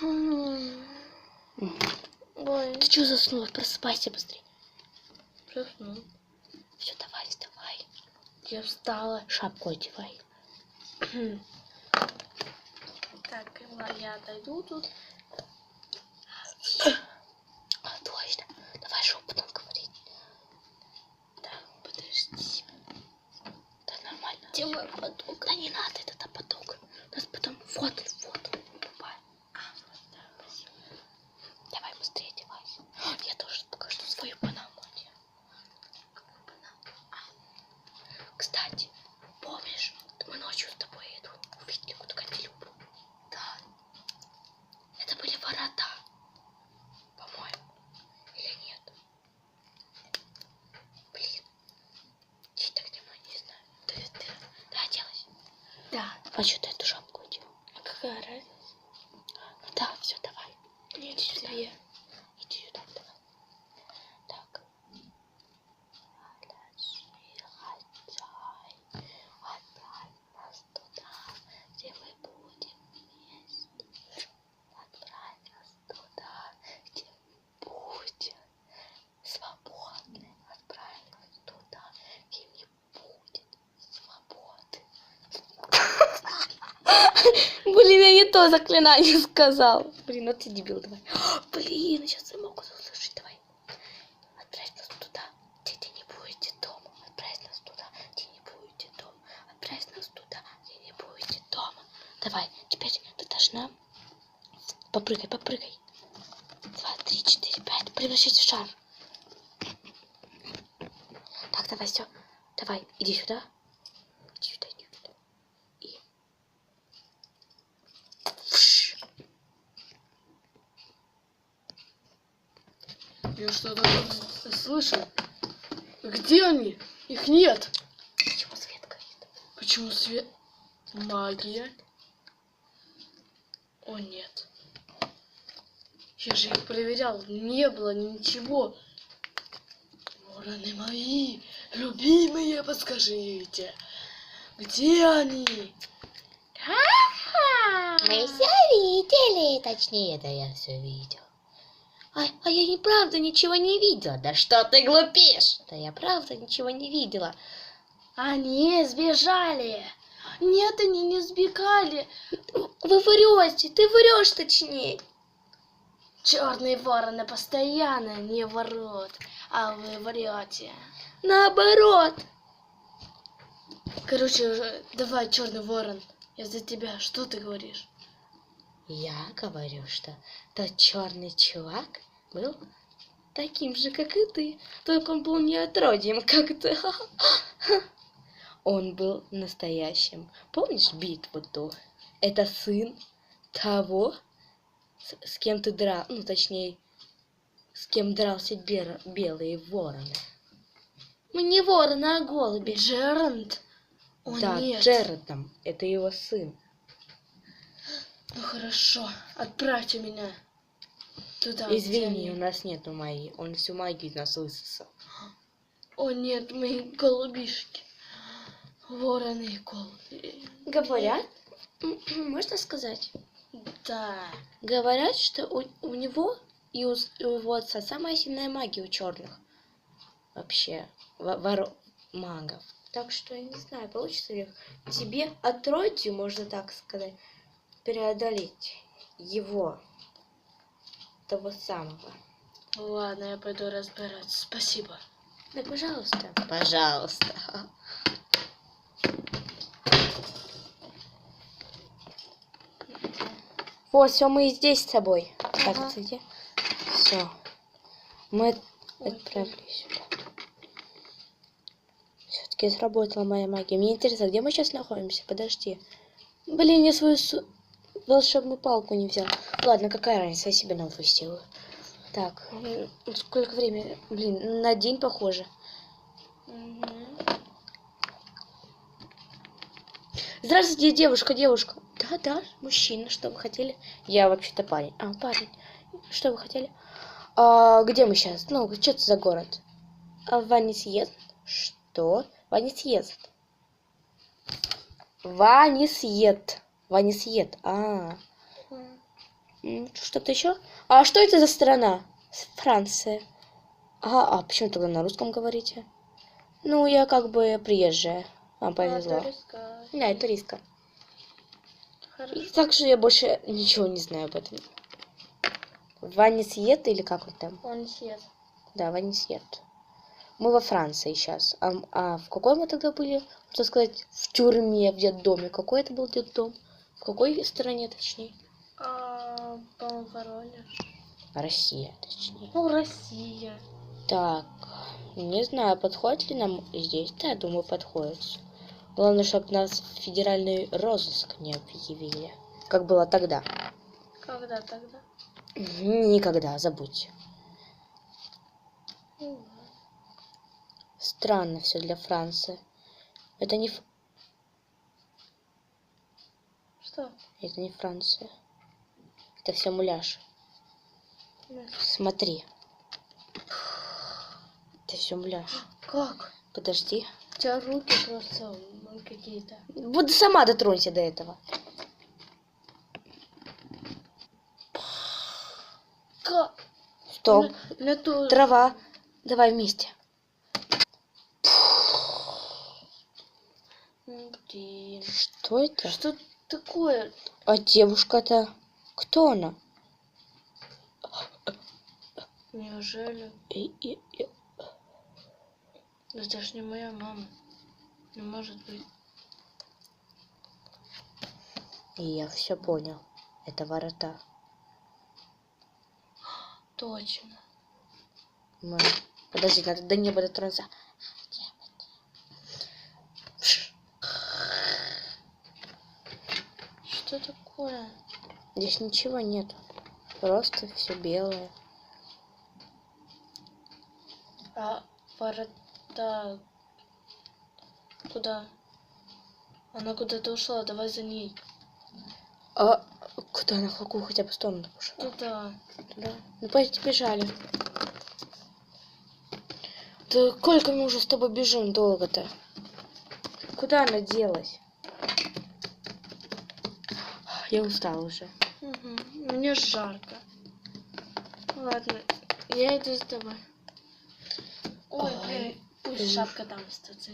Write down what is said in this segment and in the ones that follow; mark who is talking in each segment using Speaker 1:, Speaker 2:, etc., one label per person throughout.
Speaker 1: Ой.
Speaker 2: Ты что заснула? Просыпайся быстрее.
Speaker 1: Проснул.
Speaker 2: Все, давай, вставай.
Speaker 1: Я встала.
Speaker 2: Шапку одевай.
Speaker 1: Так, я дойду тут.
Speaker 2: Точно. Давай шепотом говорить.
Speaker 1: Да, подожди.
Speaker 2: Да нормально.
Speaker 1: Где мой поток?
Speaker 2: Да не надо этот поток. У нас потом вот он. Бывает.
Speaker 1: Вот, да, спасибо.
Speaker 2: Давай быстрее одевайся. Я тоже пока что свою панаму одену.
Speaker 1: Какую банан?
Speaker 2: Кстати, помнишь, мы ночью с тобой увидели какую-то кантилюбу?
Speaker 1: Да.
Speaker 2: Это были ворота. По-моему. Или нет? Блин. Чьи-то где мы, не знаю. Ты оделась?
Speaker 1: Да.
Speaker 2: А что ты эту шапку одел?
Speaker 1: А какая разница?
Speaker 2: Ну да, все, давай.
Speaker 1: Нет,
Speaker 2: сюда.
Speaker 1: тебе.
Speaker 2: Иди сюда, давай. Так. Отправь нас туда, где мы будем вместе. Отправь нас туда, где мы будем свободны. Отправь нас туда, где не будет свободы. Блин, я не то заклинание сказал. Блин, ну ты дебил, давай. Блин, сейчас я могу услышать, давай. Отправь нас туда, где ты не будете дома. Отправь нас туда, где не будете дома. Отправь нас туда, где не будете дома. Давай, теперь ты должна... Попрыгай. 2, 3, 4, 5. Превращайся в шар. Так, давай, все. Давай, иди сюда. Иди сюда. И...
Speaker 1: Я что-то слышу. Где они? Их нет.
Speaker 2: Почему свет горит?
Speaker 1: Почему свет? Магия. О, нет. Я же их проверял. Не было ничего. Вороны мои, любимые, подскажите. Где они?
Speaker 2: Мы все видели. Точнее, это я все видел. А я и правда ничего не видела. Да что ты глупишь? Да я правда ничего не видела.
Speaker 1: Они сбежали. Нет, они не сбегали.
Speaker 2: Вы врете, ты врешь точнее.
Speaker 1: Черные вороны постоянно не врут, а вы врете.
Speaker 2: Наоборот.
Speaker 1: Короче, давай, черный ворон, я за тебя. Что ты говоришь?
Speaker 2: Я говорю, что тот черный чувак был таким же, как и ты. Только он был не отродьем, как ты. Он был настоящим. Помнишь битву ту? Это сын того, с кем ты драл, ну точнее, с кем дрался белые вороны. Мы не вороны, а голуби.
Speaker 1: Джеральд? О,
Speaker 2: Да,
Speaker 1: нет.
Speaker 2: Джерардом. Это его сын.
Speaker 1: Ну хорошо, отправьте меня туда.
Speaker 2: Извини,
Speaker 1: где
Speaker 2: у
Speaker 1: они.
Speaker 2: нас нету магии. Он всю магию из нас высосал.
Speaker 1: О нет, мои голубишки. Вороны и голуби.
Speaker 2: Говорят, можно сказать?
Speaker 1: Да.
Speaker 2: Говорят, что у него и у его отца самая сильная магия у черных. Вообще, магов. Так что я не знаю, получится ли тебе отродью, можно так сказать, преодолеть его, того самого.
Speaker 1: Ладно, я пойду разбираться. Спасибо.
Speaker 2: Да, пожалуйста. Пожалуйста. Вот, все, мы здесь с тобой.
Speaker 1: Ага.
Speaker 2: Так, где? Все. Мы отправились сюда. Все-таки сработала моя магия. Мне интересно, где мы сейчас находимся? Подожди. Блин, я свою волшебную палку не взял. Ладно, какая разница, я себе новую сделаю. Так, сколько времени? Блин, на день похоже. Здравствуйте, девушка. Да, мужчина, что вы хотели? Я вообще-то парень. Парень. Что вы хотели? Где мы сейчас? Ну, что это за город? Ванисьезд. Что? Ванисьезд. Что-то еще? А что это за страна? Франция. Ага, а почему тогда на русском говорите? Ну, я как бы приезжая. Вам повезло.
Speaker 1: туристка.
Speaker 2: Да, это риска.
Speaker 1: Хорошо.
Speaker 2: И также я больше ничего не знаю об этом. Ванисьет или как он там?
Speaker 1: Он съест.
Speaker 2: Да, Ванисьет. Мы во Франции сейчас. А в какой мы тогда были? Можно сказать, в тюрьме, в детдоме. Какой это был детдом? В какой стране, точнее?
Speaker 1: По-моему, Воронеж.
Speaker 2: Россия, точнее.
Speaker 1: Ну, Россия.
Speaker 2: Так, не знаю, подходит ли нам здесь. Да, я думаю, подходит. Главное, чтобы нас в федеральный розыск не объявили. Как было тогда.
Speaker 1: Когда тогда?
Speaker 2: Никогда, забудьте. Странно все для Франции. Это не...
Speaker 1: Что?
Speaker 2: Это не Франция. Это все муляж. Смотри. Это все муляж.
Speaker 1: Как?
Speaker 2: Подожди.
Speaker 1: У тебя руки просто какие-то.
Speaker 2: Вот сама дотронься до этого.
Speaker 1: Как?
Speaker 2: Стоп.
Speaker 1: На то...
Speaker 2: Трава. Давай вместе.
Speaker 1: Блин.
Speaker 2: Что это?
Speaker 1: Что такое?
Speaker 2: А девушка-то? Кто она?
Speaker 1: Неужели? Это ж не моя мама. Не может быть.
Speaker 2: Я все понял. Это ворота.
Speaker 1: Точно.
Speaker 2: Мы... Подожди, надо до неба дотронуться.
Speaker 1: Что такое?
Speaker 2: Здесь ничего нет. Просто все белое.
Speaker 1: А ворота... Куда? Она куда-то ушла, давай за ней.
Speaker 2: А куда она, в какую хотя бы сторону пошла?
Speaker 1: Туда.
Speaker 2: Туда. Ну, пойти бежали. Да сколько мы уже с тобой бежим долго-то? Куда она делась? Я устала уже.
Speaker 1: Угу. Мне жарко. Ладно, я иду с тобой. Ой, блин, пусть шапка там остается.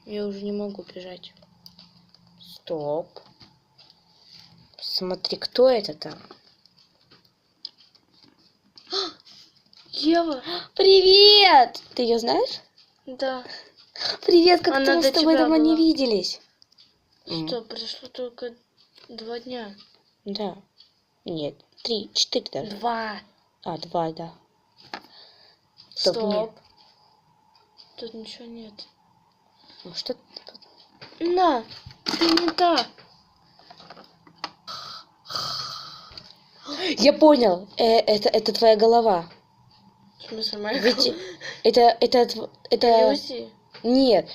Speaker 2: Я уже не могу бежать. Стоп. Смотри, кто это там?
Speaker 1: Ева!
Speaker 2: Привет! Ты ее знаешь?
Speaker 1: Да.
Speaker 2: Привет, как
Speaker 1: Она
Speaker 2: мы
Speaker 1: до
Speaker 2: с тобой
Speaker 1: тебя
Speaker 2: давно не
Speaker 1: была.
Speaker 2: виделись.
Speaker 1: Что, прошло только 2 дня?
Speaker 2: Да. Нет, 3, 4 даже.
Speaker 1: 2.
Speaker 2: 2, да.
Speaker 1: Стоп.
Speaker 2: Нет.
Speaker 1: Тут ничего нет.
Speaker 2: Ну что?
Speaker 1: На! Ты не так.
Speaker 2: Я понял. Это твоя голова.
Speaker 1: В смысле, моя
Speaker 2: Ведь это
Speaker 1: Иллюзии?
Speaker 2: нет.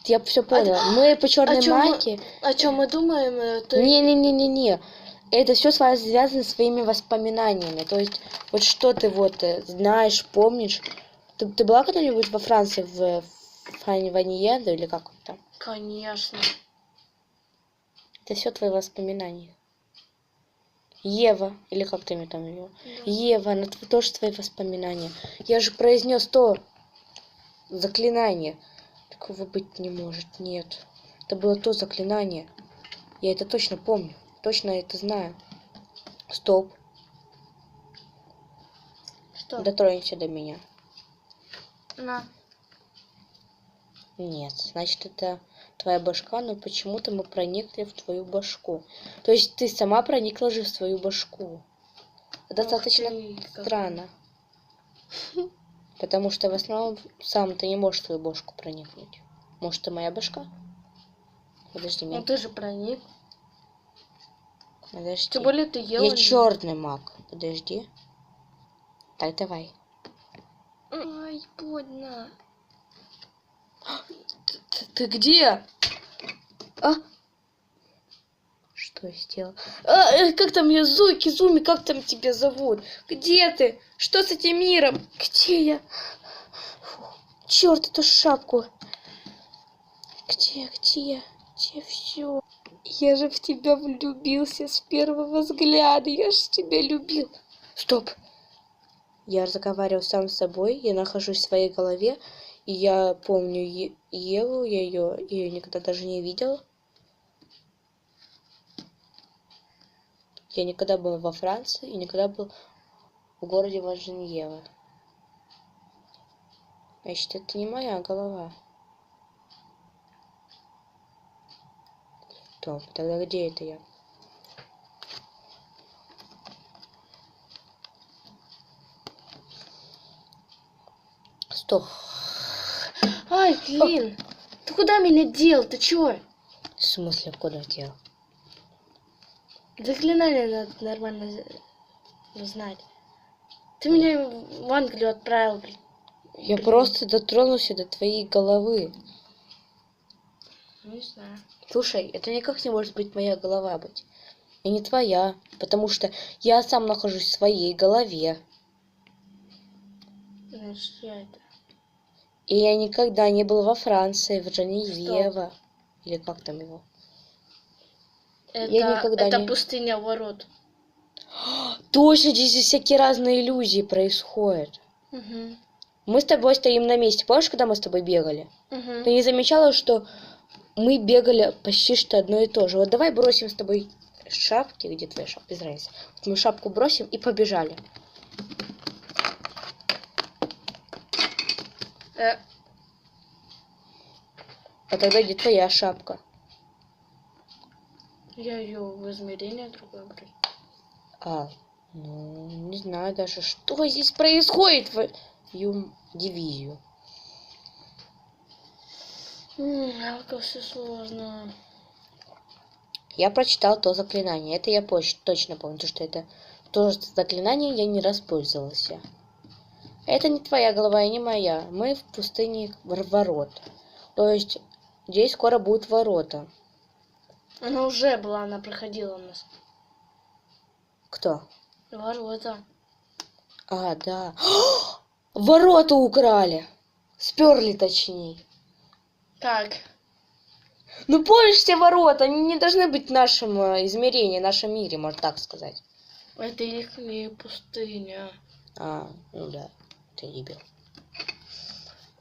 Speaker 2: Я все поняла. Мы по черной
Speaker 1: о чём мы-
Speaker 2: магии.
Speaker 1: О чем мы думаем, то
Speaker 2: Не. Это все связано своими воспоминаниями. То есть, вот что ты вот знаешь, помнишь. Ты была когда-нибудь во Франции в Ваньенду или как он там?
Speaker 1: Конечно.
Speaker 2: Это все твои воспоминания. Ева, или как ты мне там ее?
Speaker 1: Да.
Speaker 2: Ева, это тоже твои воспоминания. Я же произнес то заклинание. Такого быть не может, нет. Это было то заклинание. Я это точно помню. Точно это знаю. Стоп.
Speaker 1: Что?
Speaker 2: Дотронься до меня.
Speaker 1: На.
Speaker 2: Нет, значит это твоя башка, но почему-то мы проникли в твою башку. То есть ты сама проникла же в свою башку. Достаточно странно. Потому что в основном сам ты не можешь в свою башку проникнуть. Может, это моя башка? Подожди,
Speaker 1: Ну
Speaker 2: меня.
Speaker 1: ты же проник.
Speaker 2: Подожди.
Speaker 1: Тем более ты ела.
Speaker 2: Я черный маг. Подожди. Так, давай.
Speaker 1: Ай, больно.
Speaker 2: Ты где? Что я сделал? Как там я? Зуми, как там тебя зовут? Где ты? Что с этим миром? Где я? Черт, эту шапку. Где все? Я же в тебя влюбился с первого взгляда. Я же тебя любил. Стоп. Я разговариваю сам с собой. Я нахожусь в своей голове. И я помню Еву, я ее никогда даже не видел. Я никогда был во Франции и никогда был в городе Важеньева. Значит, это не моя голова. Стоп, тогда где это я? Стоп.
Speaker 1: Ай, блин. Ты куда меня дел? Ты чё?
Speaker 2: В смысле, куда дел?
Speaker 1: Заклинание надо нормально знать. Ты меня в Англию отправил, блин.
Speaker 2: Я просто дотронулся до твоей головы.
Speaker 1: Не знаю.
Speaker 2: Слушай, это никак не может быть моя голова быть. И не твоя, потому что я сам нахожусь в своей голове.
Speaker 1: Значит, я это...
Speaker 2: И я никогда не был во Франции, в Женевьево. Или как там его? Я никогда
Speaker 1: это
Speaker 2: не...
Speaker 1: пустыня ворот.
Speaker 2: Точно, здесь всякие разные иллюзии происходят.
Speaker 1: Угу.
Speaker 2: Мы с тобой стоим на месте. Помнишь, когда мы с тобой бегали?
Speaker 1: Угу.
Speaker 2: Ты не замечала, что мы бегали почти что одно и то же? Вот давай бросим с тобой шапки. Где твоя шапка? Без разницы. Вот мы шапку бросим и побежали. А тогда где твоя шапка?
Speaker 1: Я ее в измерение другое брал.
Speaker 2: Ну, не знаю даже, что здесь происходит в дивизию.
Speaker 1: Как все сложно.
Speaker 2: Я прочитал то заклинание. Это я точно помню, потому что это то заклинание я не распользовался. Это не твоя голова и не моя. Мы в пустыне ворот. То есть здесь скоро будут ворота.
Speaker 1: Она уже была, она проходила у нас.
Speaker 2: Кто?
Speaker 1: Ворота.
Speaker 2: Да. Ворота украли. Сперли, точнее.
Speaker 1: Как?
Speaker 2: Ну помнишь, все ворота, они не должны быть в нашем измерении, в нашем мире, можно так сказать.
Speaker 1: Это их не пустыня.
Speaker 2: Ну да, ты дебил.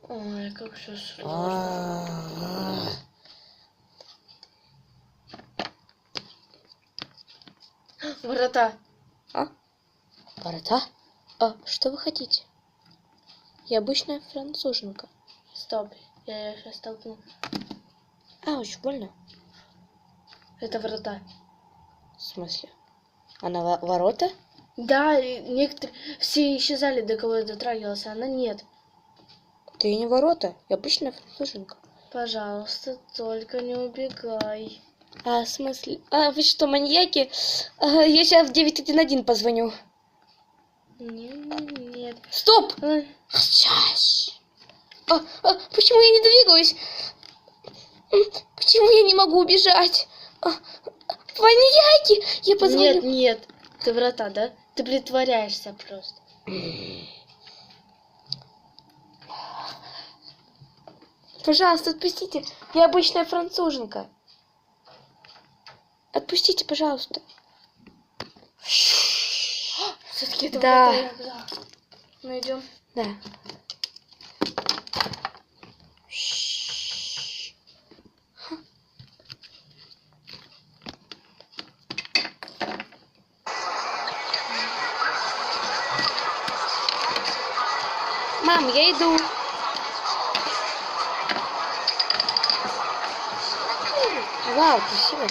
Speaker 1: Ой, как все сложно. Ворота.
Speaker 2: Ворота? Что вы хотите? Я обычная француженка.
Speaker 1: Стоп, я сейчас столкну.
Speaker 2: Очень больно.
Speaker 1: Это ворота.
Speaker 2: В смысле? Она ворота?
Speaker 1: Да, некоторые все исчезали, до кого я дотрагивалась, а она нет.
Speaker 2: Ты не ворота, я обычная француженка.
Speaker 1: Пожалуйста, только не убегай.
Speaker 2: В смысле? Вы что, маньяки? Я сейчас в 911 позвоню.
Speaker 1: Нет.
Speaker 2: Стоп! Сейчас. Почему я не двигаюсь? Почему я не могу убежать? Маньяки! Я позвоню.
Speaker 1: Нет. Ты врата, да? Ты притворяешься просто.
Speaker 2: Пожалуйста, отпустите. Я обычная француженка. Отпустите, пожалуйста.
Speaker 1: Все-таки это
Speaker 2: Да.
Speaker 1: врата. Ну идем.
Speaker 2: Да. Мам, я иду. Вау, красиво.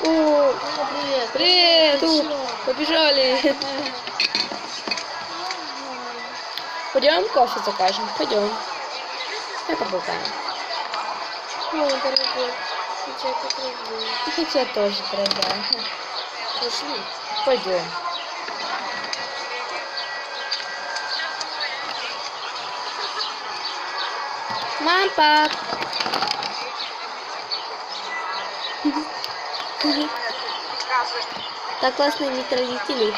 Speaker 1: Привет.
Speaker 2: Привет,
Speaker 1: Ты чё?
Speaker 2: побежали. Пойдем кофе закажем, пойдем. Давай поболтаем.
Speaker 1: Ой, дорогой, я тебя так люблю.
Speaker 2: Я тебя тоже, дорогая.
Speaker 1: Пошли.
Speaker 2: Пойдем. Мам, пап. Так классно иметь родителей.